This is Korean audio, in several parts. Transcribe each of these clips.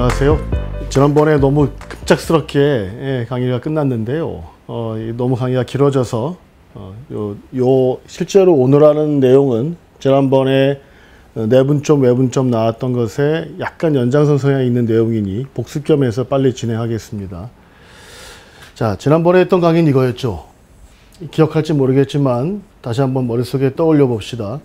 안녕하세요. 지난번에 너무 급작스럽게 강의가 끝났는데요. 너무 강의가 길어져서 실제로 오늘 하는 내용은 지난번에 내분점, 외분점 나왔던 것에 약간 연장선상에 있는 내용이니 복습 겸해서 빨리 진행하겠습니다. 자, 지난번에 했던 강의는 이거였죠. 기억할지 모르겠지만 다시 한번 머릿속에 떠올려 봅시다.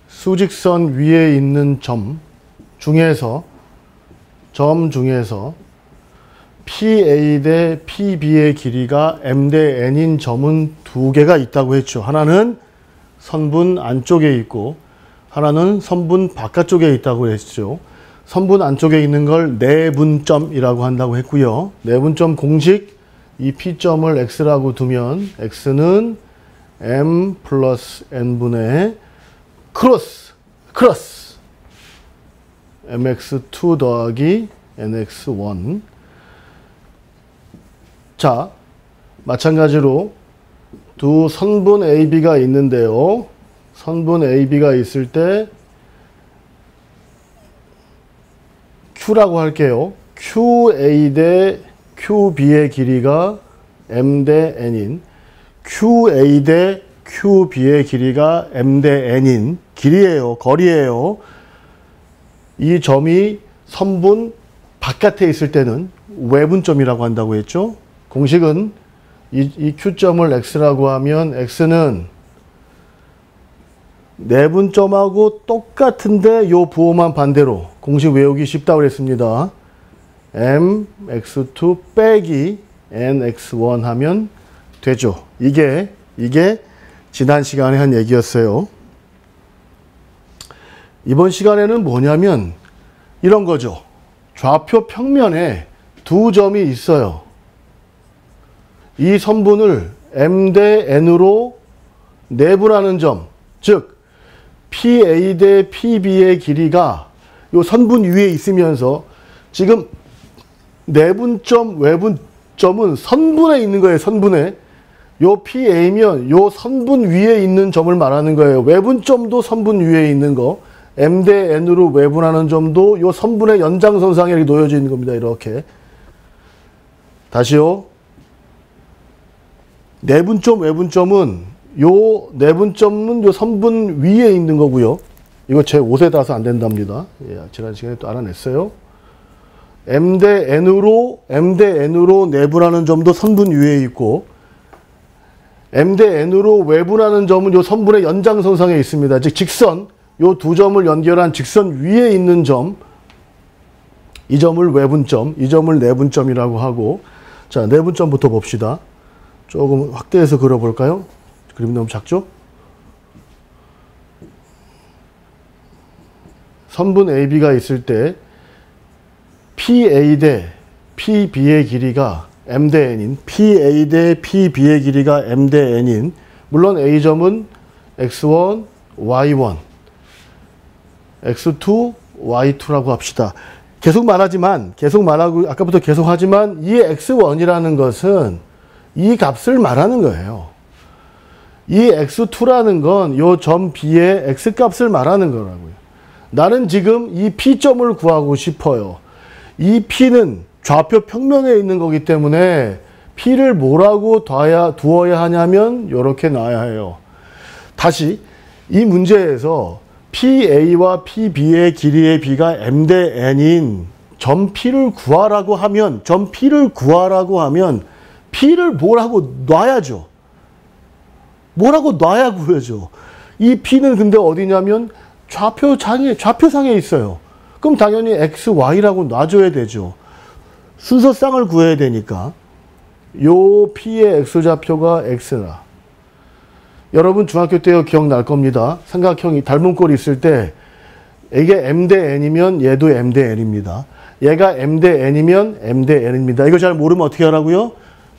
수직선 위에 있는 점 중에서 PA 대 PB의 길이가 M 대 N인 점은 두 개가 있다고 했죠. 하나는 선분 안쪽에 있고 하나는 선분 바깥쪽에 있다고 했죠. 선분 안쪽에 있는 걸 내분점이라고 한다고 했고요. 내분점 공식, 이 P점을 X라고 두면 X는 M 플러스 N분의 크로스 MX2 더하기 NX1. 자, 마찬가지로 두 선분 AB가 있는데요. 선분 AB가 있을 때 Q라고 할게요. QA 대 QB의 길이가 M 대 N인, QA 대 QB의 길이가 M 대 N인 길이에요. 거리예요. 이 점이 선분 바깥에 있을 때는 외분점이라고 한다고 했죠. 공식은 이 Q점을 X라고 하면 X는 내분점하고 똑같은데 요 부호만 반대로 공식 외우기 쉽다고 그랬습니다. M, X2 빼기 N, X1 하면 되죠. 이게 지난 시간에 한 얘기였어요. 이번 시간에는 뭐냐면 이런 거죠. 좌표 평면에 두 점이 있어요. 이 선분을 M 대 N으로 내분하는 점, 즉 PA 대 PB의 길이가 이 선분 위에 있으면서 지금 내분점, 외분점은 선분에 있는 거예요. 선분에. 요 PA면 요 선분 위에 있는 점을 말하는 거예요. 외분점도 선분 위에 있는 거. M 대 N으로 외분하는 점도 요 선분의 연장선상에 이렇게 놓여져 있는 겁니다. 이렇게. 다시요. 내분점, 외분점은 요 선분 위에 있는 거고요. 이거 제 옷에 닿아서 안 된답니다. 예, 지난 시간에 또 알아냈어요. M 대 N으로 내분하는 점도 선분 위에 있고, M 대 N으로 외분하는 점은 요 선분의 연장선상에 있습니다. 즉 직선, 요 두 점을 연결한 직선 위에 있는 점, 이 점을 외분점, 이 점을 내분점이라고 하고. 자, 내분점부터 봅시다. 조금 확대해서 그려볼까요? 그림이 너무 작죠? 선분 AB가 있을 때 PA 대 PB의 길이가 M 대 N인, PA 대 PB의 길이가 M 대 N인, 물론 A점은 X1, Y1, X2, Y2라고 합시다. 계속 말하고 아까부터 계속 하지만 이 X1이라는 것은 이 값을 말하는 거예요. 이 X2라는 건 요 점 B의 X값을 말하는 거라고요. 나는 지금 이 P점을 구하고 싶어요. 이 P는 좌표 평면에 있는 거기 때문에 P를 뭐라고 두어야 하냐면 이렇게 놔야 해요. 다시 이 문제에서 PA와 PB의 길이의 B가 M 대 N인 점 P를 구하라고 하면 P를 뭐라고 놔야죠. 뭐라고 놔야 구해죠. 이 P는 근데 어디냐면 좌표상에 있어요. 그럼 당연히 X, Y라고 놔줘야 되죠. 순서쌍을 구해야 되니까. 요 P의 X좌표가 X라. 여러분 중학교 때 기억날 겁니다. 삼각형이 닮은 꼴이 있을 때 이게 M 대 N이면 얘도 M 대 N입니다. 얘가 M 대 N이면 M 대 N입니다. 이거 잘 모르면 어떻게 하라고요?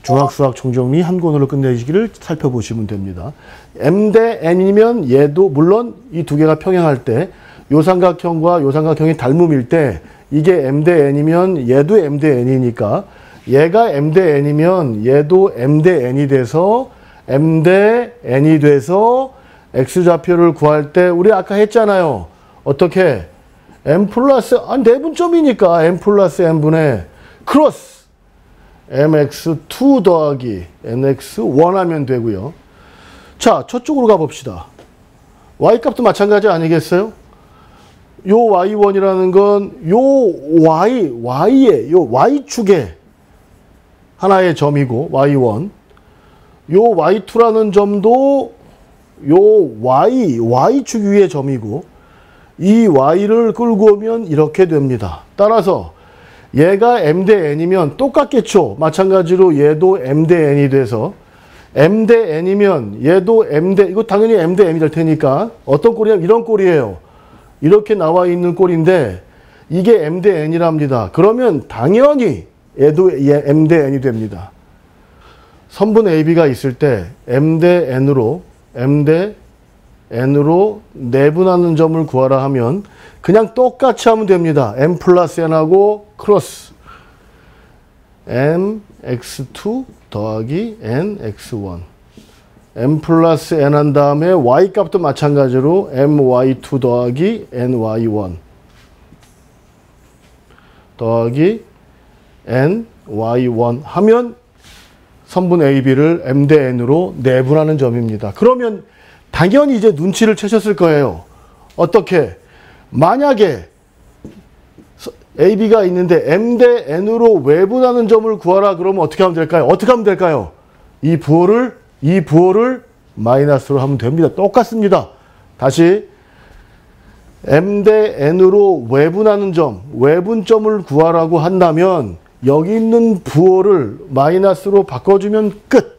중학수학 총정리 한 권으로 끝내시기를 살펴보시면 됩니다. M 대 N이면 얘도 물론 이 두 개가 평행할 때 요 삼각형과 요 삼각형이 닮음일 때 이게 M 대 N이면 얘도 M 대 N이니까 얘가 M 대 N이면 얘도 M 대 N이 돼서 M 대 N이 돼서 x좌표를 구할 때 우리 아까 했잖아요. 어떻게? m 플러스 내분점이니까 m 플러스 n분의 크로스 mx2 더하기 nx1 하면 되고요. 자, 저쪽으로 가봅시다. y값도 마찬가지 아니겠어요? 요 y1이라는 건 요 y의 요 y축의 하나의 점이고 y1, 요 y2라는 점도 요 y축 위의 점이고, 이 y를 끌고 오면 이렇게 됩니다. 따라서 얘가 m 대 n이면 똑같겠죠. 마찬가지로 얘도 m 대 n이 돼서 m 대 n이면 얘도 m 대, 이거 당연히 m 대 n이 될 테니까 어떤 꼴이냐면 이런 꼴이에요. 이렇게 나와 있는 꼴인데 이게 m 대 n이랍니다. 그러면 당연히 얘도 m 대 n이 됩니다. 선분 AB가 있을 때 m 대 n으로 내분하는 점을 구하라 하면 그냥 똑같이 하면 됩니다. m 플러스 n하고 크로스 mx2 더하기 nx1, m 플러스 n 한 다음에 y 값도 마찬가지로 my2 더하기 ny1 더하기 ny1 하면 선분 AB를 m 대 n으로 내분하는 점입니다. 그러면 당연히 이제 눈치를 채셨을 거예요. 어떻게? 만약에 AB가 있는데 m 대 n으로 외분하는 점을 구하라 그러면 어떻게 하면 될까요? 어떻게 하면 될까요? 이 부호를 마이너스로 하면 됩니다. 똑같습니다. 다시 m 대 n으로 외분하는 점, 외분점을 구하라고 한다면 여기 있는 부호를 마이너스로 바꿔주면 끝.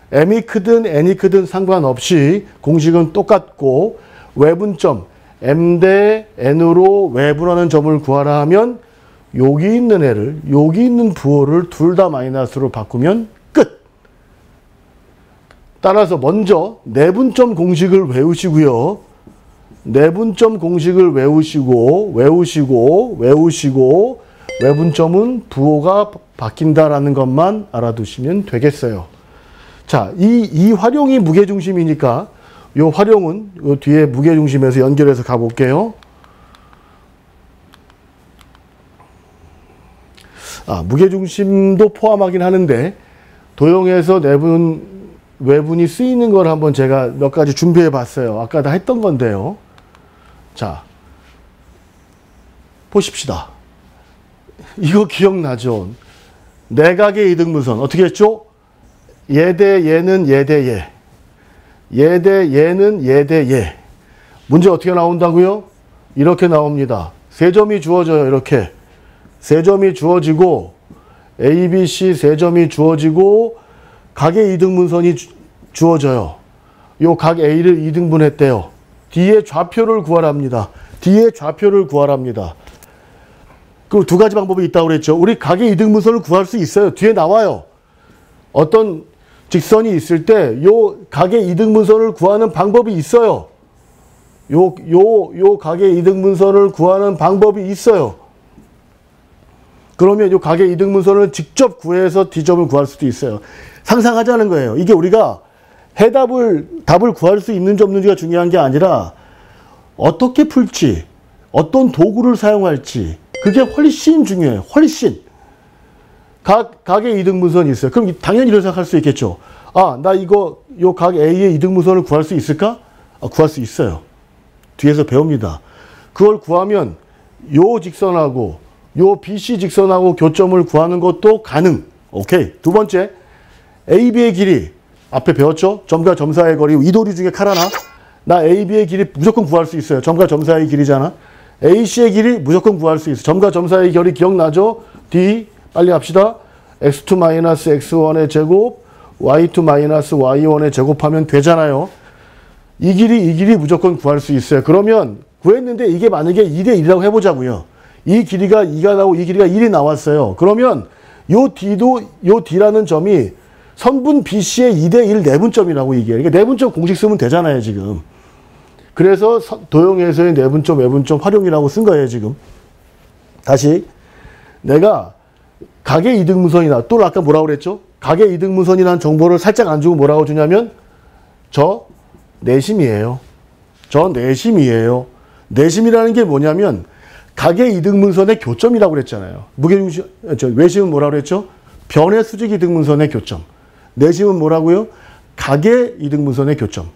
m이 크든 n이 크든 상관없이 공식은 똑같고, 외분점 m 대 n으로 외분하는 점을 구하라 하면 여기 있는 애를, 여기 있는 부호를 둘 다 마이너스로 바꾸면 끝. 따라서 먼저 내분점 공식을 외우시고요. 내분점 공식을 외우시고 외분점은 부호가 바뀐다라는 것만 알아두시면 되겠어요. 자, 이 활용이 무게중심이니까 요 활용은 요 뒤에 무게중심에서 연결해서 가볼게요. 무게중심도 포함하긴 하는데 도형에서 내분, 외분이 쓰이는 걸 한번 제가 몇 가지 준비해 봤어요. 아까 다 했던 건데요. 자, 보십시다. 이거 기억나죠? 내각의 이등분선 어떻게 했죠? 얘 대 얘는 얘 대 얘. 얘 대 얘는 얘 대 얘. 문제 어떻게 나온다고요? 이렇게 나옵니다. 세 점이 주어져요. 이렇게. 세 점이 주어지고 A, B, C 세 점이 주어지고 각의 이등분선이 주어져요. 요 각 A를 이등분했대요. D의 좌표를 구하랍니다. D의 좌표를 구하랍니다. 그 두 가지 방법이 있다고 그랬죠. 우리 각의 이등분선을 구할 수 있어요. 뒤에 나와요. 어떤 직선이 있을 때 요 각의 이등분선을 구하는 방법이 있어요. 요 각의 이등분선을 구하는 방법이 있어요. 그러면 요 각의 이등분선을 직접 구해서 D점을 구할 수도 있어요. 상상하자는 거예요. 이게 우리가 답을 구할 수 있는지 없는지가 중요한 게 아니라 어떻게 풀지, 어떤 도구를 사용할지, 그게 훨씬 중요해요. 훨씬. 각의 이등분선이 있어요. 그럼 당연히 이렇게 생각할 수 있겠죠. 나 이거 요 각 A의 이등분선을 구할 수 있을까? 구할 수 있어요. 뒤에서 배웁니다. 그걸 구하면 요 직선하고 요 BC 직선하고 교점을 구하는 것도 가능. 오케이. 두 번째, AB의 길이 앞에 배웠죠? 점과 점 사이의 거리, 이도리 중에 칼 하나. 나 AB의 길이 무조건 구할 수 있어요. 점과 점 사이의 길이잖아. AC의 길이 무조건 구할 수 있어요. 점과 점 사이의 거리 기억나죠? D 빨리 합시다. x2-x1의 제곱, y2-y1의 제곱하면 되잖아요. 이 길이 무조건 구할 수 있어요. 그러면 구했는데 이게 만약에 2대 1이라고 해보자고요. 이 길이가 2가 나오고 이 길이가 1이 나왔어요. 그러면 요 D라는 점이 선분 BC의 2대 1 내분점이라고 이게. 그러니까 내분점 공식 쓰면 되잖아요, 지금. 그래서 도형에서의 내분점, 외분점 활용이라고 쓴 거예요, 지금. 다시. 내가 각의 이등분선이나 또 아까 뭐라고 그랬죠? 각의 이등분선이라는 정보를 살짝 안 주고 뭐라고 주냐면 저 내심이에요. 저 내심이에요. 내심이라는 게 뭐냐면 가계 이등분선의 교점이라고 그랬잖아요. 무게중심, 외심은 뭐라고 그랬죠? 변의 수직 이등분선의 교점. 내심은 뭐라고요? 가계 이등분선의 교점.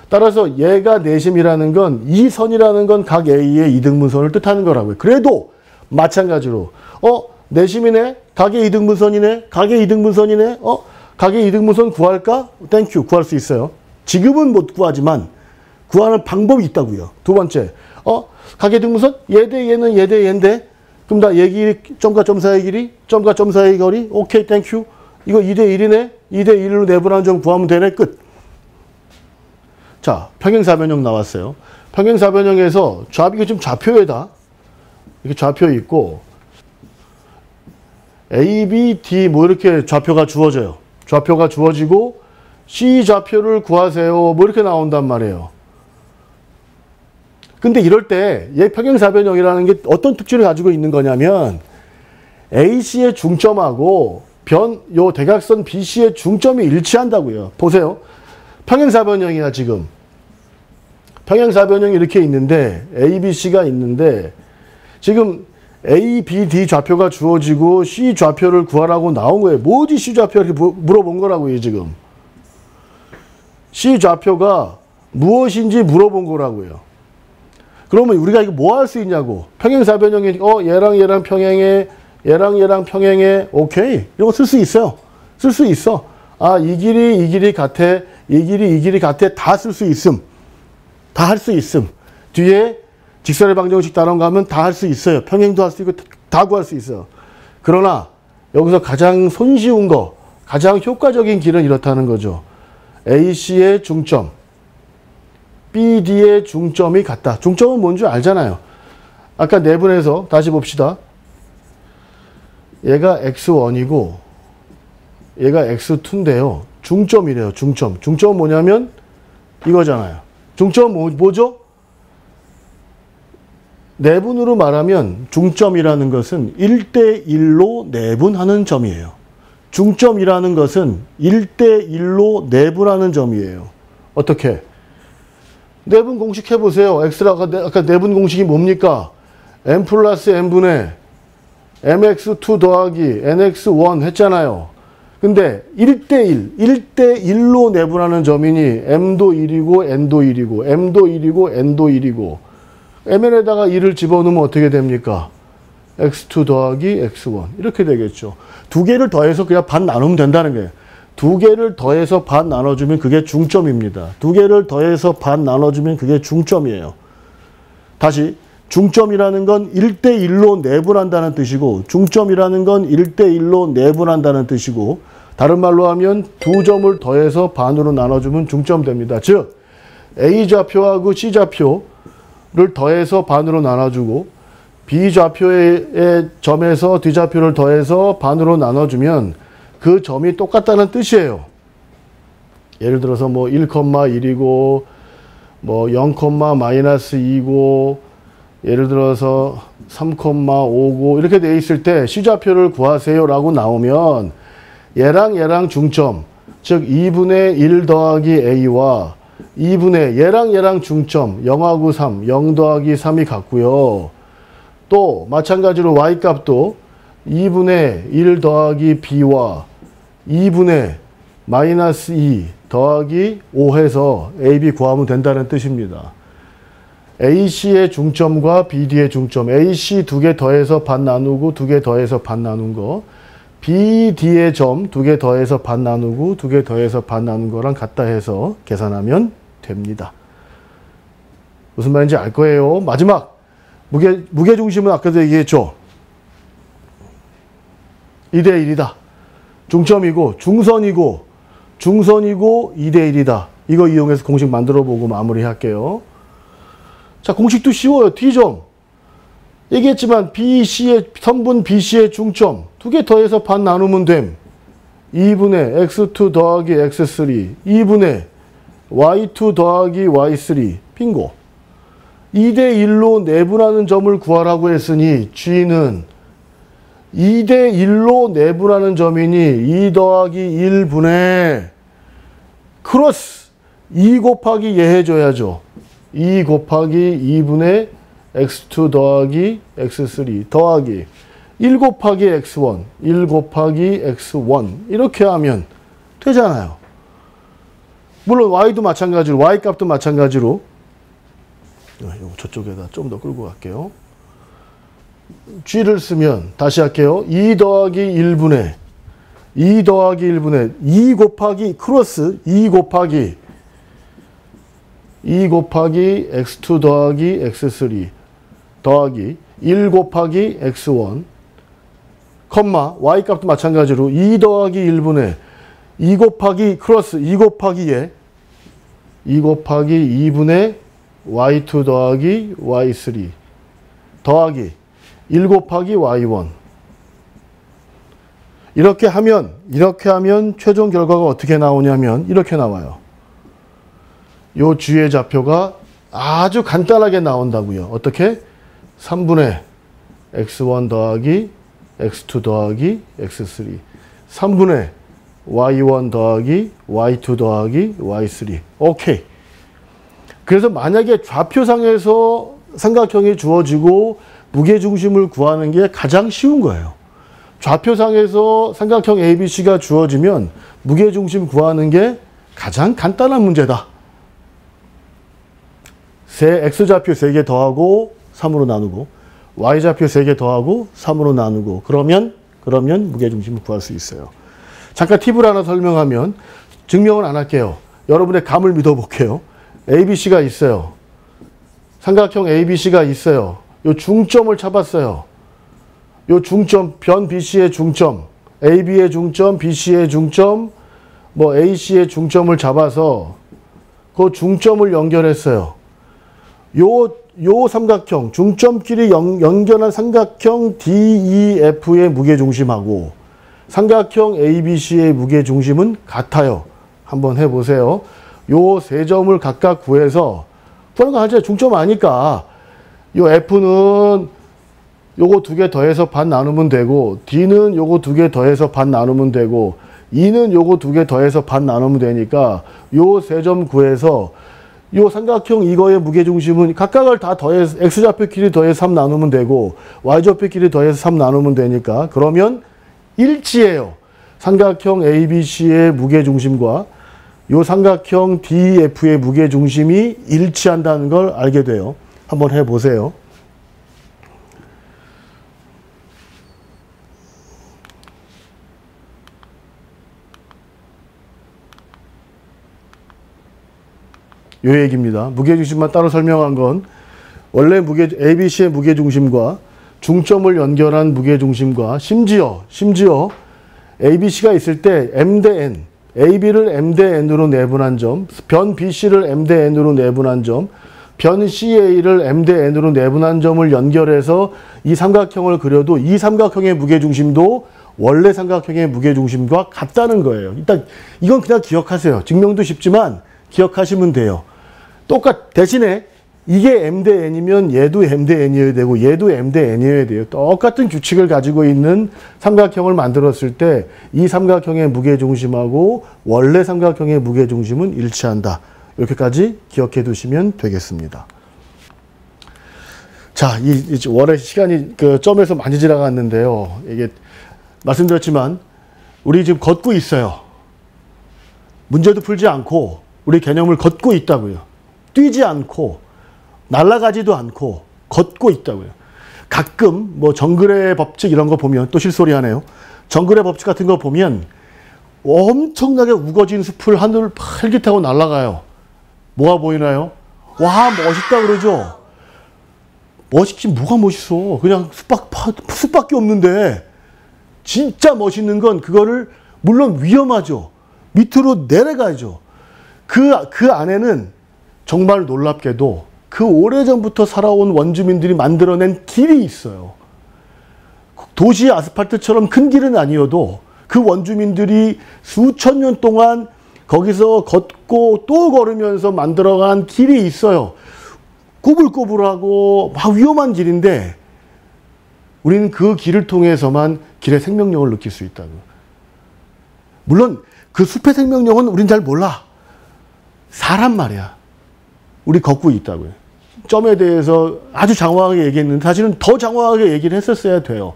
따라서 얘가 내심이라는 건 이 선이라는 건 각 A의 이등분선을 뜻하는 거라고요. 그래도 마찬가지로 내심이네? 가계 이등분선이네? 가계 이등분선이네? 가계 이등분선 구할까? 땡큐. 구할 수 있어요. 지금은 못 구하지만 구하는 방법이 있다고요. 두 번째, 가계 등분선 얘 대 얘는 얘 대 얘인데 그럼 다 얘 길이 점과 점 사이의 길이 점과 점 사이의 거리 오케이 땡큐. 이거 2대 1이네. 2대 1로 내분한 점 구하면 되네. 끝. 자, 평행사변형 나왔어요. 평행사변형에서 이거 지금 좌표에다 이렇게 좌표 있고 A, B, D 뭐 이렇게 좌표가 주어져요. 좌표가 주어지고 C 좌표를 구하세요. 뭐 이렇게 나온단 말이에요. 근데 이럴 때 얘 평행사변형이라는 게 어떤 특징을 가지고 있는 거냐면 AC의 중점하고 요 대각선 BC의 중점이 일치한다고요. 보세요. 평행사변형이야 지금. 평행사변형이 이렇게 있는데 A, B, C가 있는데 지금 A, B, D 좌표가 주어지고 C 좌표를 구하라고 나온 거예요. 뭐지 C 좌표 이렇게 물어본 거라고요 지금. C 좌표가 무엇인지 물어본 거라고요. 그러면 우리가 이거 뭐 할 수 있냐고. 평행사변형이 얘랑 얘랑 평행해. 얘랑 얘랑 평행해. 오케이. 이런 거 쓸 수 있어요. 쓸 수 있어. 이 길이 같아. 이 길이 같아. 다 쓸 수 있음. 다 할 수 있음. 뒤에 직선의 방정식 단원 가면 다 할 수 있어요. 평행도 할 수 있고 다 구할 수 있어요. 그러나 여기서 가장 손쉬운 거, 가장 효과적인 길은 이렇다는 거죠. AC의 중점, BD의 중점이 같다. 중점은 뭔지 알잖아요. 아까 내분해서 다시 봅시다. 얘가 X1이고 얘가 X2인데요. 중점이래요. 중점. 중점은 뭐냐면 이거잖아요. 중점은 뭐죠? 내분으로 말하면 중점이라는 것은 1대1로 내분하는 점이에요. 중점이라는 것은 1대1로 내분하는 점이에요. 어떻게? 내분 공식 해보세요. 아까 내분 공식이 뭡니까? n 플러스 n분의 mx2 더하기 nx1 했잖아요. 근데 1대1로 내분하는 점이니 m도 1이고 n도 1이고 m도 1이고 n도 1이고 mn에다가 1을 집어넣으면 어떻게 됩니까? x2 더하기 x1 이렇게 되겠죠. 두 개를 더해서 그냥 반 나누면 된다는 거예요. 두 개를 더해서 반 나눠주면 그게 중점입니다. 두 개를 더해서 반 나눠주면 그게 중점이에요. 다시 중점이라는 건 1대1로 내분한다는 뜻이고 중점이라는 건 1대1로 내분한다는 뜻이고 다른 말로 하면 두 점을 더해서 반으로 나눠주면 중점 됩니다. 즉 A좌표하고 C좌표를 더해서 반으로 나눠주고 B좌표의 점에서 D좌표를 더해서 반으로 나눠주면 그 점이 똑같다는 뜻이에요. 예를 들어서 뭐 1,1이고 뭐 0,-2고 예를 들어서 3,5고 이렇게 돼 있을 때 C좌표를 구하세요 라고 나오면 얘랑 중점 즉 2분의 1 더하기 A와 2분의 얘랑 중점 0하고 3 0 더하기 3이 같고요. 또 마찬가지로 Y값도 2분의 1 더하기 B와 2분의 마이너스 2 더하기 5 해서 AB 구하면 된다는 뜻입니다. AC의 중점과 BD의 중점, AC 두 개 더해서 반 나누고 두 개 더해서 반 나눈 거, BD의 점 두 개 더해서 반 나누고 두 개 더해서 반 나눈 거랑 같다 해서 계산하면 됩니다. 무슨 말인지 알 거예요. 마지막 무게중심은 아까도 얘기했죠. 2대1이다. 중점이고 중선이고 2대1이다. 이거 이용해서 공식 만들어 보고 마무리할게요. 자, 공식도 쉬워요. T점. 얘기했지만 선분 BC의 중점 두 개 더해서 반 나누면 됨. 2분의 x2 더하기 x3 2분의 y2 더하기 y3 빙고. 2대1로 내분하는 점을 구하라고 했으니 G는 2대1로 내분하는 점이니 2 더하기 1분의 크로스 2 곱하기 얘 해줘야죠. 2 곱하기 2분의 x2 더하기 x3 더하기 1 곱하기 x1, 1 곱하기 x1 이렇게 하면 되잖아요. 물론 y도 마찬가지로, y 값도 마찬가지로 저쪽에다 좀 더 끌고 갈게요. g를 쓰면 다시 할게요. 2 더하기 1분의 2 더하기 1분의 2 곱하기 크로스 2 곱하기 x2 더하기 x3 더하기 1 곱하기 x1 컴마 y 값도 마찬가지로 2 더하기 1분의 2 곱하기 크로스 2 곱하기 에 2 곱하기 2분의 y2 더하기 y3 더하기 1 곱하기 y1 이렇게 하면 최종 결과가 어떻게 나오냐면 이렇게 나와요. 요 주의 좌표가 아주 간단하게 나온다고요. 어떻게? 3분의 x1 더하기 x2 더하기 x3 3분의 y1 더하기 y2 더하기 y3 오케이. 그래서 만약에 좌표상에서 삼각형이 주어지고 무게중심을 구하는 게 가장 쉬운 거예요. 좌표상에서 삼각형 ABC가 주어지면 무게중심 구하는 게 가장 간단한 문제다. X좌표 3개 더하고 3으로 나누고 Y좌표 3개 더하고 3으로 나누고 그러면 무게중심을 구할 수 있어요. 잠깐 팁을 하나 설명하면 증명은 안 할게요. 여러분의 감을 믿어볼게요. ABC가 있어요. 삼각형 ABC가 있어요. 요 중점을 잡았어요. 요 중점, 변 BC의 중점, AB의 중점, BC의 중점, 뭐 AC의 중점을 잡아서 그 중점을 연결했어요. 요 삼각형, 중점끼리 연결한 삼각형 DEF의 무게중심하고 삼각형 ABC의 무게중심은 같아요. 한번 해보세요. 요 세 점을 각각 구해서 구하는 거 하죠. 중점 아니까 요 F는 요거 2개 더해서 반 나누면 되고 D는 요거 2개 더해서 반 나누면 되고 E는 요거 2개 더해서 반 나누면 되니까 요 세 점 구해서 요 삼각형 이거의 무게중심은 각각을 다 더해서 X좌표끼리 더해서 3 나누면 되고 Y좌표끼리 더해서 3 나누면 되니까 그러면 일치해요. 삼각형 ABC의 무게중심과 요 삼각형 DEF의 무게중심이 일치한다는 걸 알게 돼요. 한번 해보세요. 요 얘기입니다. 무게중심만 따로 설명한 건 원래 ABC의 무게중심과 중점을 연결한 무게중심과 심지어 ABC가 있을 때 M 대 N, AB를 M 대 N으로 내분한 점, 변 BC를 M 대 N으로 내분한 점, 변 CA를 M 대 N으로 내분한 점을 연결해서 이 삼각형을 그려도 이 삼각형의 무게중심도 원래 삼각형의 무게중심과 같다는 거예요. 일단 이건 그냥 기억하세요. 증명도 쉽지만 기억하시면 돼요. 대신에 이게 M 대 N이면 얘도 M 대 N이어야 되고 얘도 M 대 N이어야 돼요. 똑같은 규칙을 가지고 있는 삼각형을 만들었을 때 이 삼각형의 무게중심하고 원래 삼각형의 무게중심은 일치한다. 이렇게까지 기억해 두시면 되겠습니다. 자, 월에 시간이 그 점에서 많이 지나갔는데요. 이게 말씀드렸지만 우리 지금 걷고 있어요. 문제도 풀지 않고 우리 개념을 걷고 있다고요. 뛰지 않고 날아가지도 않고 걷고 있다고요. 가끔 뭐 정글의 법칙 이런 거 보면 또 실소리 하네요. 정글의 법칙 같은 거 보면 엄청나게 우거진 숲을 하늘을 활깃하고 날아가요. 뭐가 보이나요? 와 멋있다 그러죠. 멋있긴 뭐가 멋있어. 그냥 숲밖에 없는데 진짜 멋있는 건 그거를 물론 위험하죠. 밑으로 내려가죠. 그 안에는 정말 놀랍게도 그 오래전부터 살아온 원주민들이 만들어낸 길이 있어요. 도시 아스팔트처럼 큰 길은 아니어도 그 원주민들이 수천 년 동안 거기서 걷고 또 걸으면서 만들어간 길이 있어요. 꼬불꼬불하고 막 위험한 길인데 우리는 그 길을 통해서만 길의 생명력을 느낄 수 있다고. 물론 그 숲의 생명력은 우린 잘 몰라. 4란 말이야. 우리 걷고 있다고요. 점에 대해서 아주 장황하게 얘기했는데 사실은 더 장황하게 얘기를 했었어야 돼요.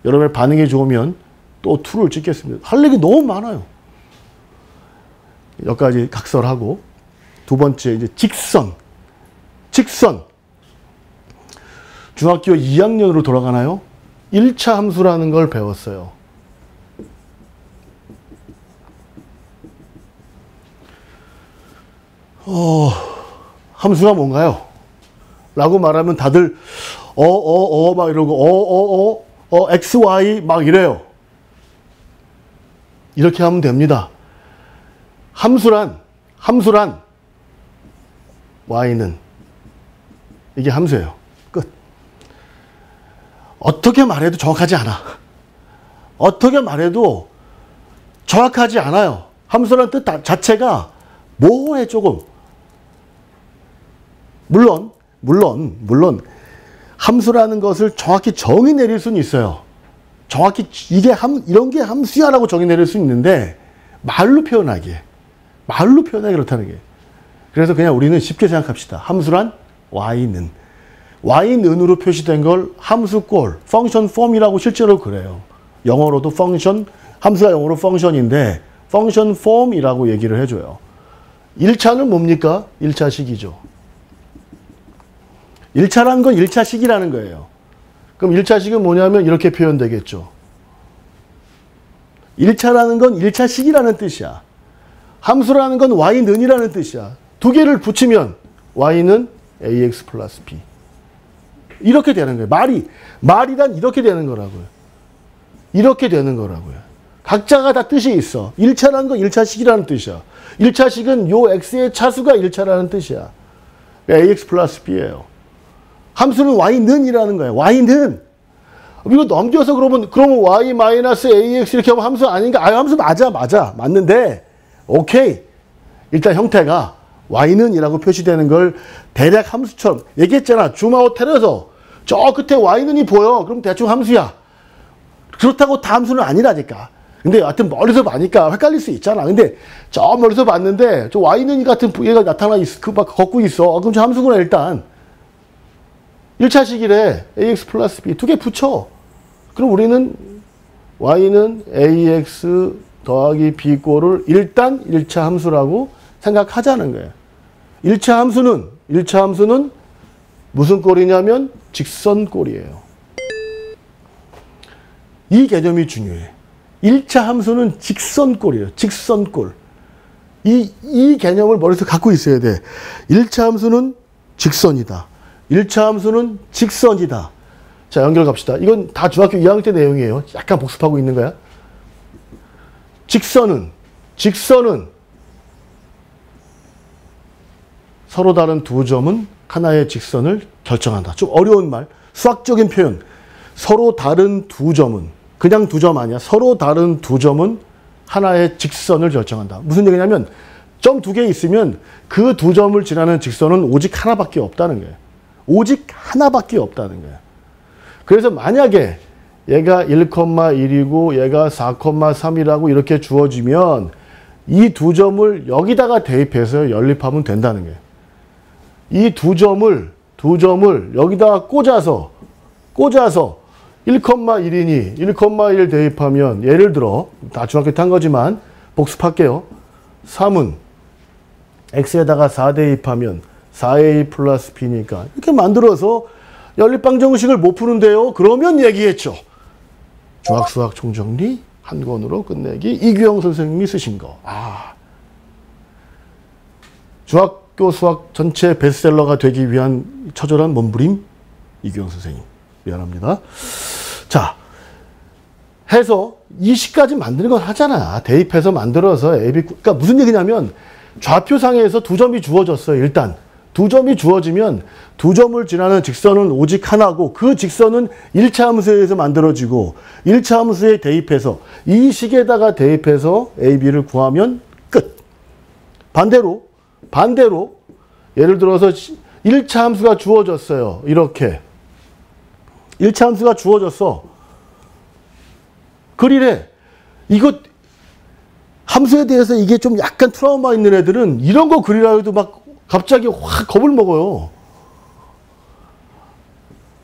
여러분의 반응이 좋으면 또 2를 찍겠습니다. 할 얘기 너무 많아요. 여기까지 각설하고 두 번째 이제 직선. 중학교 2학년으로 돌아가나요? 1차 함수라는 걸 배웠어요. 함수가 뭔가요? 라고 말하면 다들 막 이러고 x, y 막 이래요. 이렇게 하면 됩니다. 함수란 y는 이게 함수예요. 끝. 어떻게 말해도 정확하지 않아. 어떻게 말해도 정확하지 않아요. 함수라는 뜻 자체가 모호해 조금. 물론 함수라는 것을 정확히 정의 내릴 수는 있어요. 정확히 이런 게 함수야라고 정의 내릴 수 있는데 말로 표현하기 그렇다는 게. 그래서 그냥 우리는 쉽게 생각합시다. 함수란 y는으로 표시된 걸 함수꼴, function form이라고 실제로 그래요. 영어로도 function, 함수가 영어로 function인데 function form이라고 얘기를 해줘요. 1차는 뭡니까? 1차식이죠. 1차라는 건 1차식이라는 거예요. 그럼 1차식은 뭐냐면 이렇게 표현되겠죠. 1차라는 건 1차식이라는 뜻이야. 함수라는 건 y는이라는 뜻이야. 두 개를 붙이면 y는 ax 플러스 b. 이렇게 되는 거예요. 말이란 이렇게 되는 거라고요. 이렇게 되는 거라고요. 각자가 다 뜻이 있어. 1차라는 건 1차식이라는 뜻이야. 1차식은 요 x의 차수가 1차라는 뜻이야. ax 플러스 b예요. 함수는 y는이라는 거예요. y는. 이거 넘겨서 그러면 y 마이너스 ax 이렇게 하면 함수 아닌가? 함수 맞아. 맞는데 오케이. 일단 형태가 y는이라고 표시되는 걸 대략 함수처럼 얘기했잖아. 줌아웃 해서 저 끝에 y는이 보여. 그럼 대충 함수야. 그렇다고 다 함수는 아니라니까. 근데 하여튼 멀리서 봐니까 헷갈릴 수 있잖아. 근데 저 멀리서 봤는데 저 y는 같은 얘가 나타나 걷고 있어. 그럼 저 함수구나 일단. 1차식이래. ax 플러스 b. 두 개 붙여. 그럼 우리는 y는 ax 더하기 b 꼴을 일단 1차 함수라고 생각하자는 거예요. 1차 함수는 무슨 꼴이냐면 직선꼴이에요. 이 개념이 중요해. 1차 함수는 직선꼴이에요. 직선꼴. 이 개념을 머릿속에 갖고 있어야 돼. 1차 함수는 직선이다. 1차 함수는 직선이다. 자, 연결 갑시다. 이건 다 중학교 2학년 때 내용이에요. 약간 복습하고 있는 거야. 직선은 서로 다른 두 점은 하나의 직선을 결정한다. 좀 어려운 말. 수학적인 표현. 서로 다른 두 점은, 그냥 두 점 아니야. 서로 다른 두 점은 하나의 직선을 결정한다. 무슨 얘기냐면 점 두 개 있으면 그 두 점을 지나는 직선은 오직 하나밖에 없다는 거예요. 오직 하나밖에 없다는 거예요. 그래서 만약에 얘가 1,1이고 얘가 4,3이라고 이렇게 주어지면 이 두 점을 여기다가 대입해서 연립하면 된다는 거예요. 이 두 점을 여기다가 꽂아서 1,1이니 1,1 대입하면 예를 들어 다 중학교 때 한 거지만 복습할게요. 3은 x에다가 4 대입하면 4a 플러스 b니까 이렇게 만들어서 연립방정식을 못 푸는데요. 그러면 얘기했죠. 중학수학 총정리 한 권으로 끝내기 이규영 선생님이 쓰신 거. 중학교 수학 전체 베스트셀러가 되기 위한 처절한 몸부림 이규영 선생님. 미안합니다. 자, 해서 이 식까지 만드는 건 하잖아. 대입해서 만들어서 AB. 그러니까 무슨 얘기냐면 좌표상에서 두 점이 주어졌어요. 일단 두 점이 주어지면 두 점을 지나는 직선은 오직 하나고 그 직선은 1차 함수에 의해서 만들어지고 1차 함수에 대입해서 이 식에다가 대입해서 AB를 구하면 끝. 반대로 예를 들어서 1차 함수가 주어졌어요. 이렇게 1차 함수가 주어졌어. 그리래. 이거 함수에 대해서 이게 좀 약간 트라우마 있는 애들은 이런 거 그리라 해도 막 갑자기 확 겁을 먹어요.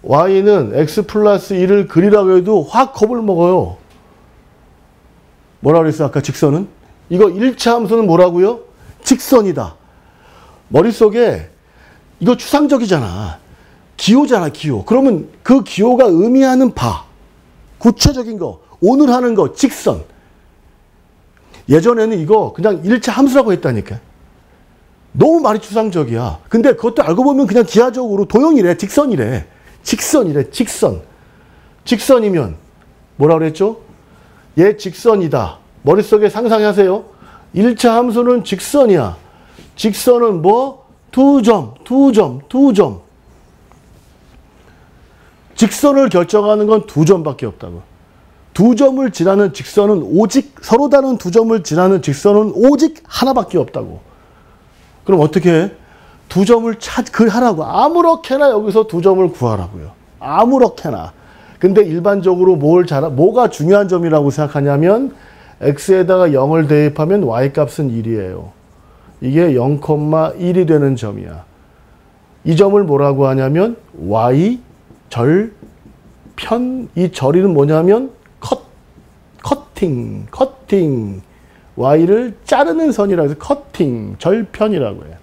y는 x 플러스 1을 그리라고 해도 확 겁을 먹어요. 뭐라 그랬어 아까 직선은? 이거 1차 함수는 뭐라고요? 직선이다. 머릿속에 이거 추상적이잖아. 기호잖아 기호. 그러면 그 기호가 의미하는 바, 구체적인 거, 오늘 하는 거, 직선. 예전에는 이거 그냥 1차 함수라고 했다니까. 너무 말이 추상적이야. 근데 그것도 알고 보면 그냥 기하적으로 도형이래. 직선이래. 직선이래. 직선. 직선이면 뭐라 그랬죠? 얘 직선이다. 머릿속에 상상하세요. 1차 함수는 직선이야. 직선은 뭐? 두 점. 직선을 결정하는 건 두 점밖에 없다고. 두 점을 지나는 직선은 오직, 서로 다른 두 점을 지나는 직선은 오직 하나밖에 없다고. 그럼 어떻게 해? 두 점을 하라고. 아무렇게나 여기서 두 점을 구하라고요. 아무렇게나. 근데 일반적으로 뭐가 중요한 점이라고 생각하냐면 x에다가 0을 대입하면 y 값은 1이에요. 이게 0,1이 되는 점이야. 이 점을 뭐라고 하냐면 y 절편. 이 절이는 뭐냐면 커팅. y를 자르는 선이라고 해서 커팅, 절편이라고 해요.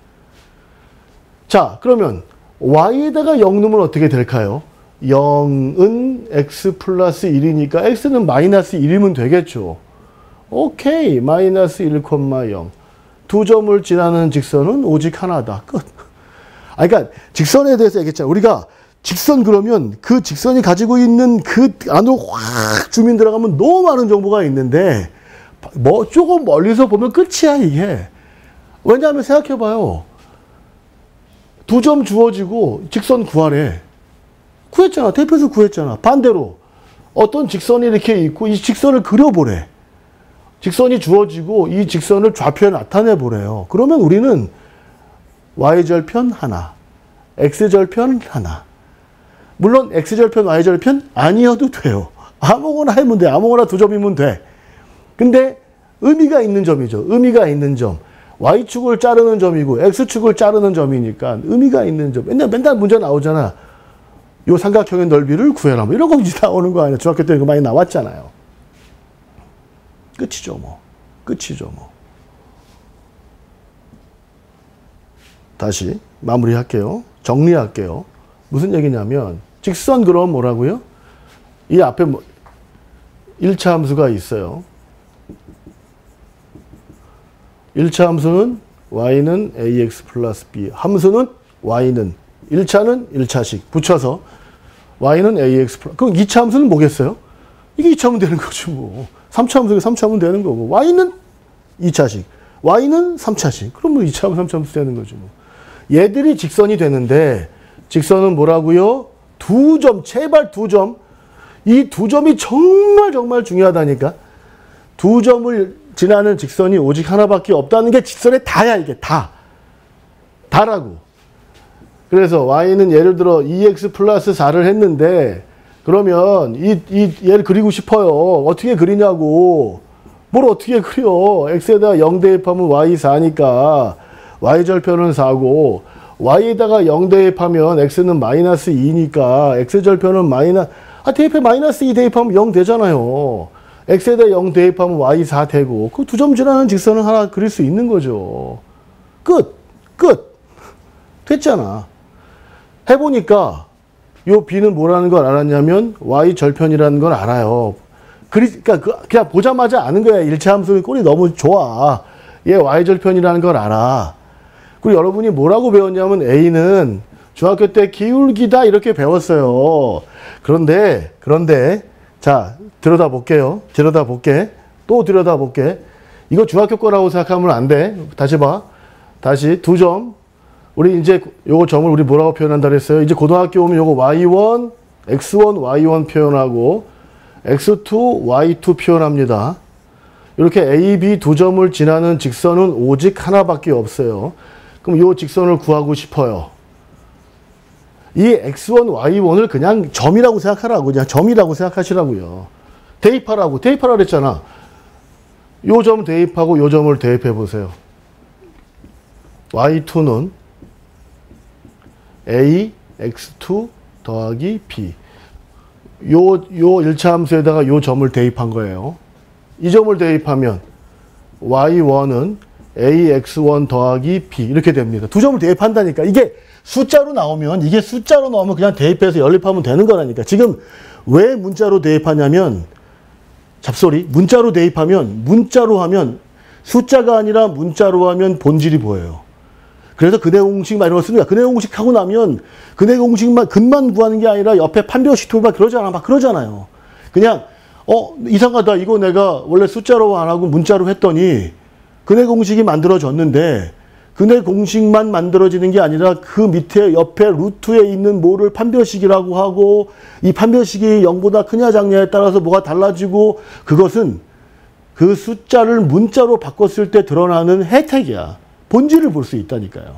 자, 그러면 y에다가 0 넣으면 어떻게 될까요? 0은 x 플러스 1이니까 x는 마이너스 1이면 되겠죠. 오케이. 마이너스 1,0. 두 점을 지나는 직선은 오직 하나다. 끝. 그러니까 직선에 대해서 얘기했잖아요. 우리가 직선 그러면 그 직선이 가지고 있는 그 안으로 확 줌인 들어가면 너무 많은 정보가 있는데 뭐 조금 멀리서 보면 끝이야 이게. 왜냐하면 생각해봐요. 두 점 주어지고 직선 구하래. 구했잖아. 대표에서 구했잖아. 반대로 어떤 직선이 이렇게 있고 이 직선을 그려보래. 직선이 주어지고 이 직선을 좌표에 나타내보래요. 그러면 우리는 y절편 하나, x절편 하나. 물론 x절편, y절편 아니어도 돼요. 아무거나 하면 돼. 아무거나 두 점이면 돼. 근데 의미가 있는 점이죠. 의미가 있는 점. y축을 자르는 점이고 x축을 자르는 점이니까 의미가 있는 점. 맨날 문제 나오잖아. 요 삼각형의 넓이를 구해라. 뭐 이런 거 이제 나오는 거 아니야. 중학교 때 이거 많이 나왔잖아요. 끝이죠, 뭐. 끝이죠, 뭐. 다시 마무리할게요. 정리할게요. 무슨 얘기냐면 직선 그럼 뭐라고요? 이 앞에 뭐 1차 함수가 있어요. 1차 함수는 y는 ax 플러스 b. 함수는 y는 1차는 1차식 붙여서 y는 ax 플러스. 그럼 2차 함수는 뭐겠어요? 이게 2차 하면 되는 거죠, 뭐. 3차 함수가 3차 하면 되는 거고. y는 2차식. y는 3차식. 그럼 뭐 2차 하면 3차 함수 되는 거죠, 뭐. 얘들이 직선이 되는데 직선은 뭐라고요? 두 점, 제발 두 점. 이 두 점이 정말 중요하다니까. 두 점을 지나는 직선이 오직 하나밖에 없다는 게 직선의 다야, 이게 다. 다라고. 그래서 y는 예를 들어 2x 플러스 4를 했는데 그러면 얘를 그리고 싶어요. 어떻게 그리냐고. 뭘 어떻게 그려. x에다가 0 대입하면 y 4니까 y절편은 4고 y에다가 0 대입하면 x는 마이너스 2니까 x절편은 대입해 마이너스 2 대입하면 0 되잖아요. x에다 0 대입하면 y 4 되고 그 두 점 지나는 직선을 하나 그릴 수 있는 거죠. 끝. 됐잖아. 해보니까 요 b는 뭐라는 걸 알았냐면 y절편이라는 걸 알아요. 그러니까 그냥 보자마자 아는 거야. 1차 함수의 꼴이 너무 좋아. 얘 y절편이라는 걸 알아. 그리고 여러분이 뭐라고 배웠냐면 a는 중학교 때 기울기다 이렇게 배웠어요. 그런데 자 들여다볼게요. 또 들여다볼게. 이거 중학교 거라고 생각하면 안 돼. 다시 봐. 다시 두 점. 우리 이제 요거 점을 우리 뭐라고 표현한다 그랬어요? 이제 고등학교 오면 요거 y1, x1, y1 표현하고 x2, y2 표현합니다. 이렇게 a, b 두 점을 지나는 직선은 오직 하나밖에 없어요. 그럼 요 직선을 구하고 싶어요. 이 x1, y1을 그냥 점이라고 생각하라고. 그냥 점이라고 생각하시라고요. 대입하라고 그랬잖아. 요 점 대입하고 요 점을 대입해 보세요. y2는 a x2 더하기 b. 요 1차 함수에다가 요 점을 대입한 거예요. 이 점을 대입하면 y1은 ax1 더하기 b 이렇게 됩니다. 두 점을 대입한다니까. 이게 숫자로 나오면 그냥 대입해서 연립하면 되는 거라니까. 지금 왜 문자로 대입하냐면 잡소리. 문자로 대입하면 문자로 하면 숫자가 아니라 문자로 하면 본질이 보여요. 그래서 근해 공식만 이런 거 쓰는 거야. 근해 공식 하고 나면 근해 공식만 근만 구하는 게 아니라 옆에 판별식 도입 막 그러잖아요. 그냥 이상하다. 이거 내가 원래 숫자로 안 하고 문자로 했더니 근해 공식이 만들어졌는데 근해 공식만 만들어지는 게 아니라 그 밑에 옆에 루트에 있는 뭐를 판별식이라고 하고 이 판별식이 0보다 크냐 작냐에 따라서 뭐가 달라지고 그것은 그 숫자를 문자로 바꿨을 때 드러나는 혜택이야. 본질을 볼 수 있다니까요.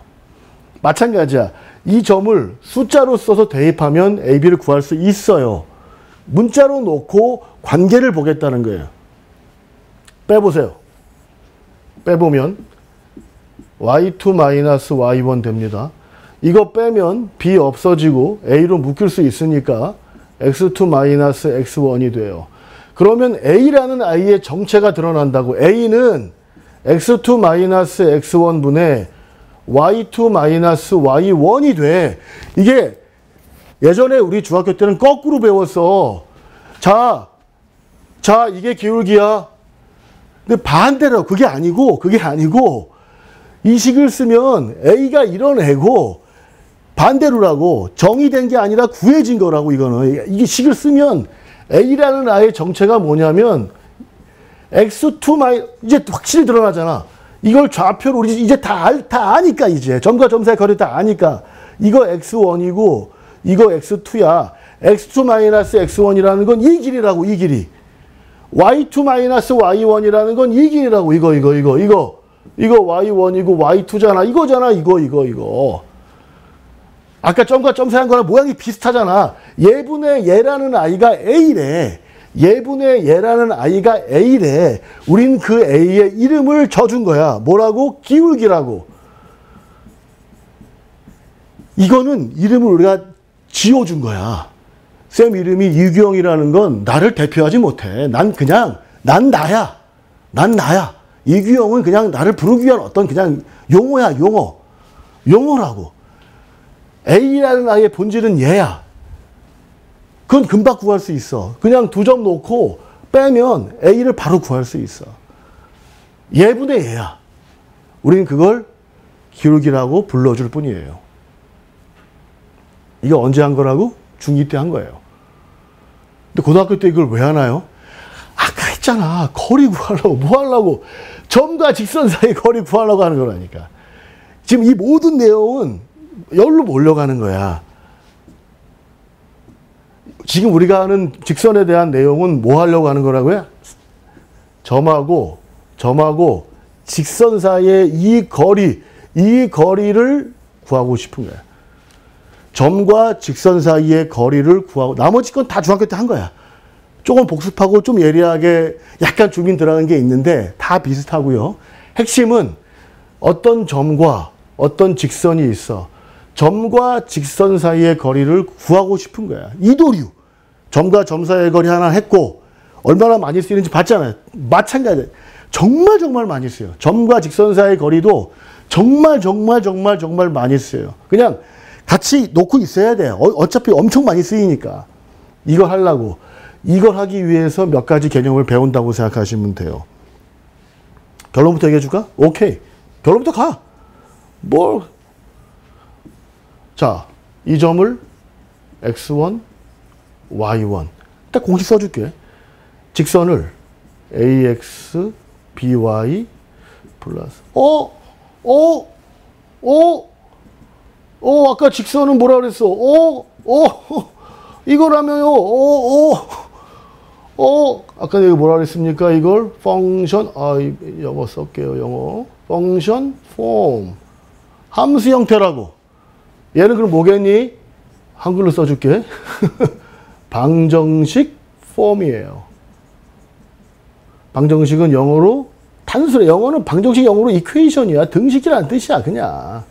마찬가지야. 이 점을 숫자로 써서 대입하면 AB를 구할 수 있어요. 문자로 놓고 관계를 보겠다는 거예요. 빼보세요. 빼보면 y2-y1 됩니다. 이거 빼면 b 없어지고 a로 묶일 수 있으니까 x2-x1이 돼요. 그러면 a라는 i의 정체가 드러난다고. a는 x2-x1 분의 y2-y1이 돼. 이게 예전에 우리 중학교 때는 거꾸로 배웠어. 자, 이게 기울기야. 근데 반대로 그게 아니고 이 식을 쓰면 a가 이런 애고 반대로라고 정의된 게 아니라 구해진 거라고 이거는. 이 식을 쓰면 a라는 아의 정체가 뭐냐면 x2 이제 확실히 드러나잖아. 이걸 좌표로 우리 이제 다 아니까 이제 점과 점사의 거리 다 아니까 이거 x1이고 이거 x2야. x2-x1이라는 건 이 길이라고 이 길이. y2-y1이라는 건 이 길이라고 이거 y1이고 y2잖아. 이거잖아. 이거. 아까 점과 점사한 거랑 모양이 비슷하잖아. 얘분의 얘라는 아이가 a래. 얘분의 얘라는 아이가 a래. 우린 그 a의 이름을 줘준 거야. 뭐라고? 기울기라고. 이거는 이름을 우리가 지어준 거야. 쌤 이름이 이규영이라는 건 나를 대표하지 못해. 난 나야. 이규영은 그냥 나를 부르기 위한 어떤 그냥 용어야, 용어라고. A라는 아이의 본질은 얘야. 그건 금방 구할 수 있어. 그냥 두 점 놓고 빼면 A를 바로 구할 수 있어. 얘분의 얘야. 우리는 그걸 기울기라고 불러줄 뿐이에요. 이게 언제 한 거라고? 중2 때 한 거예요. 근데 고등학교 때 이걸 왜 하나요? 아까 했잖아. 거리 구하려고. 뭐 하려고? 점과 직선 사이 거리 구하려고 하는 거라니까. 지금 이 모든 내용은 여기로 몰려가는 거야. 지금 우리가 하는 직선에 대한 내용은 뭐 하려고 하는 거라고요? 점하고 직선 사이의 이 거리를 구하고 싶은 거야. 점과 직선 사이의 거리를 구하고 나머지 건 다 중학교 때 한 거야. 조금 복습하고 좀 예리하게 약간 주민 들어간 게 있는데 다 비슷하고요. 핵심은 어떤 점과 어떤 직선이 있어. 점과 직선 사이의 거리를 구하고 싶은 거야. 이도류. 점과 점 사이의 거리 하나 했고 얼마나 많이 쓰이는지 봤잖아요. 마찬가지. 정말 많이 써요. 점과 직선 사이의 거리도 정말 많이 써요. 그냥 같이 놓고 있어야 돼. 어차피 엄청 많이 쓰이니까. 이걸 하려고. 이걸 하기 위해서 몇 가지 개념을 배운다고 생각하시면 돼요. 결론부터 얘기해 줄까? 오케이. 결론부터 가. 자, 이 점을 x1, y1. 딱 공식 써줄게. 직선을 ax, by 플러스. 아까 직선은 뭐라 그랬어? 이거라면요. 아까 내가 뭐라 그랬습니까? 이걸 펑션, 영어 쓸게요, 영어. 펑션, 폼. 함수 형태라고. 얘는 그럼 뭐겠니? 한글로 써줄게. 방정식 폼이에요. 방정식은 영어로 산술이야. 영어는 방정식 영어로 이퀘이션이야. 등식이란 뜻이야, 그냥.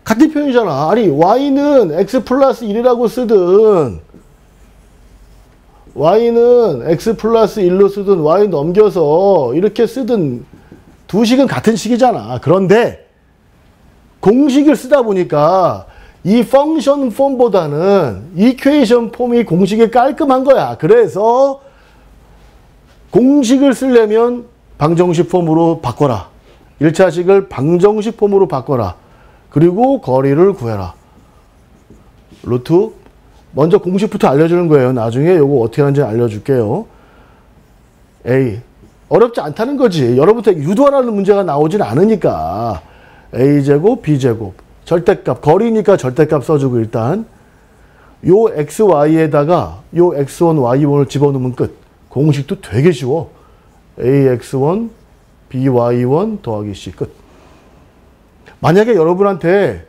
같은 표현이잖아. 아니, y는 x 플러스 1이라고 쓰든, y는 x 플러스 1로 쓰든, y 넘겨서 이렇게 쓰든, 두 식은 같은 식이잖아. 그런데, 공식을 쓰다 보니까, 이 펑션 폼보다는 이퀘이션 폼이 공식이 깔끔한 거야. 그래서, 공식을 쓰려면 방정식 폼으로 바꿔라. 1차식을 방정식 폼으로 바꿔라. 그리고 거리를 구해라. 루트. 먼저 공식부터 알려주는 거예요. 나중에 이거 어떻게 하는지 알려줄게요. A. 어렵지 않다는 거지. 여러분한테 유도하라는 문제가 나오진 않으니까. A제곱, B제곱. 절대값. 거리니까 절대값 써주고 일단. 요 XY에다가 요 X1, Y1을 집어넣으면 끝. 공식도 되게 쉬워. AX1, BY1 더하기 C 끝. 만약에 여러분한테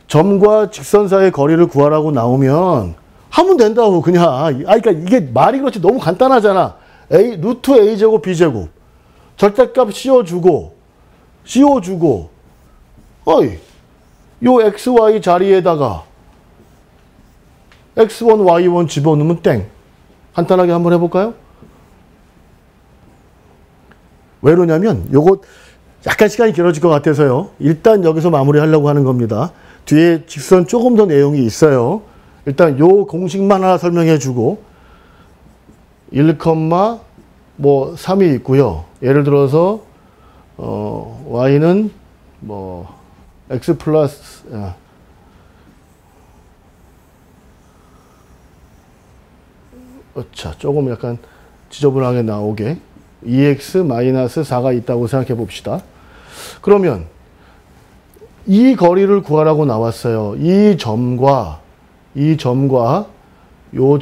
점과 직선 사이의 거리를 구하라고 나오면 하면 된다고 그냥. 그러니까 이게 말이 그렇지 너무 간단하잖아. 루트 A제곱 B제곱. 절대값 씌워주고 어이 요 XY 자리에다가 X1, Y1 집어넣으면 땡. 간단하게 한번 해볼까요? 왜 그러냐면 요거 약간 시간이 길어질 것 같아서요. 일단 여기서 마무리하려고 하는 겁니다. 뒤에 직선 조금 더 내용이 있어요. 일단 요 공식만 하나 설명해 주고 1,3이 있고요. 예를 들어서 y는 뭐 x 플러스 자, 조금 약간 지저분하게 나오게 2x-4가 있다고 생각해 봅시다. 그러면 이 거리를 구하라고 나왔어요. 이 점과 요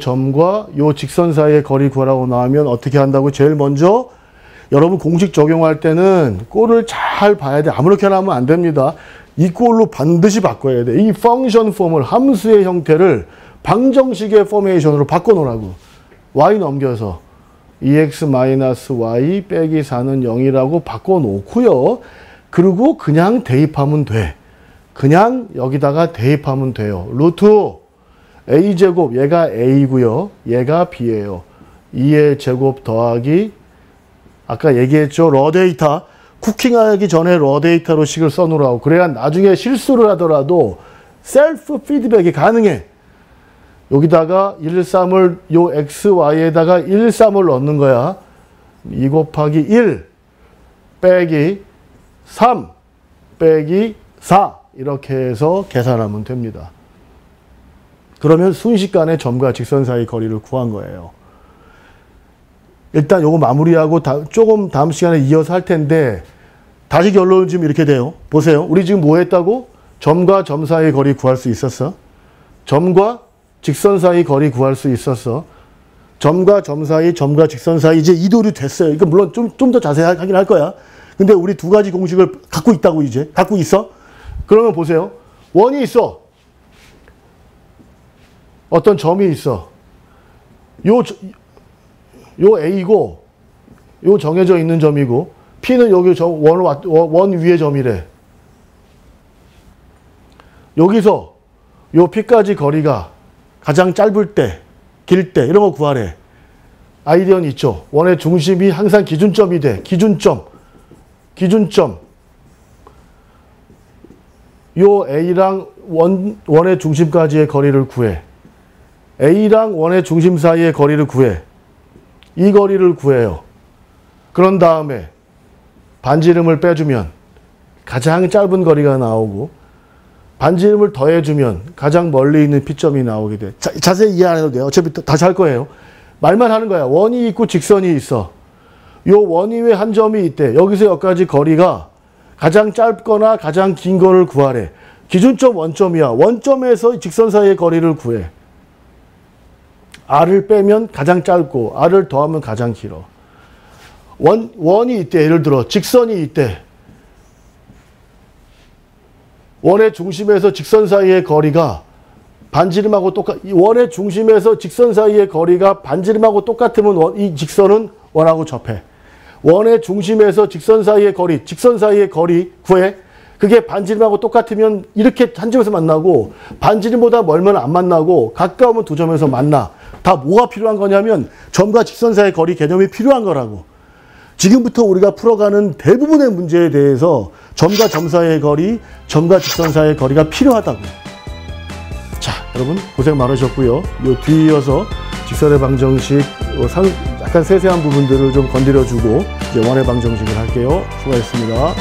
직선 사이의 거리 구하라고 나오면 어떻게 한다고? 제일 먼저 여러분 공식 적용할 때는 꼴을 잘 봐야 돼. 아무렇게나 하면 안 됩니다. 이 꼴로 반드시 바꿔야 돼. 이 펑션 폼을 함수의 형태를 방정식의 포메이션으로 바꿔놓으라고. y 넘겨서 2x-y 빼기 4는 0이라고 바꿔놓고요. 그리고 그냥 대입하면 돼. 그냥 여기다가 대입하면 돼요. 루트 a제곱, 얘가 a고요. 얘가 b예요. 2의 제곱 더하기 아까 얘기했죠. 러데이터. 쿠킹하기 전에 러데이터로 식을 써놓으라고. 그래야 나중에 실수를 하더라도 셀프 피드백이 가능해. 여기다가 1, 3을 요 x, y에다가 1, 3을 넣는 거야. 2 곱하기 1 빼기 3 빼기 4 이렇게 해서 계산하면 됩니다. 그러면 순식간에 점과 직선 사이 거리를 구한 거예요. 일단 요거 마무리하고 조금 다음 시간에 이어서 할 텐데 다시 결론은 지금 이렇게 돼요. 보세요. 우리 지금 뭐 했다고? 점과 점 사이 거리 구할 수 있었어. 점과 직선 사이 거리 구할 수 있었어. 점과 점 사이, 점과 직선 사이 이제 이도류 됐어요. 이거 물론 좀 더 자세하긴 할 거야. 근데 우리 두 가지 공식을 갖고 있다고 이제. 갖고 있어. 그러면 보세요. 원이 있어. 어떤 점이 있어. 요 A고, 요 정해져 있는 점이고, P는 여기 원 위의 점이래. 여기서 요 P까지 거리가 가장 짧을 때, 길 때, 이런 거 구하래. 아이디어는 있죠. 원의 중심이 항상 기준점이 돼. 기준점. 요 A랑 원의 중심까지의 거리를 구해. A랑 원의 중심 사이의 거리를 구해. 이 거리를 구해요. 그런 다음에 반지름을 빼주면 가장 짧은 거리가 나오고 반지름을 더해주면 가장 멀리 있는 P점이 나오게 돼. 자세히 이해 안 해도 돼요. 어차피 다시 할 거예요. 말만 하는 거야. 원이 있고 직선이 있어. 요 원 위에 한 점이 있대. 여기서 여기까지 거리가 가장 짧거나 가장 긴 거를 구하래. 기준점 원점이야. 원점에서 직선 사이의 거리를 구해. R을 빼면 가장 짧고 R을 더하면 가장 길어. 원이 있대. 예를 들어 직선이 있대. 원의 중심에서 직선 사이의 거리가 반지름하고 원의 중심에서 직선 사이의 거리가 반지름하고 똑같으면 이 직선은 원하고 접해. 원의 중심에서 직선 사이의 거리, 직선 사이의 거리 구해. 그게 반지름하고 똑같으면 이렇게 한 점에서 만나고, 반지름보다 멀면 안 만나고, 가까우면 두 점에서 만나. 다 뭐가 필요한 거냐면 점과 직선 사이의 거리 개념이 필요한 거라고. 지금부터 우리가 풀어가는 대부분의 문제에 대해서 점과 점 사이의 거리, 점과 직선 사이의 거리가 필요하다고. 자, 여러분 고생 많으셨고요. 요 뒤이어서 직선의 방정식 약간 세세한 부분들을 좀 건드려주고 이제 원의 방정식을 할게요. 수고하셨습니다.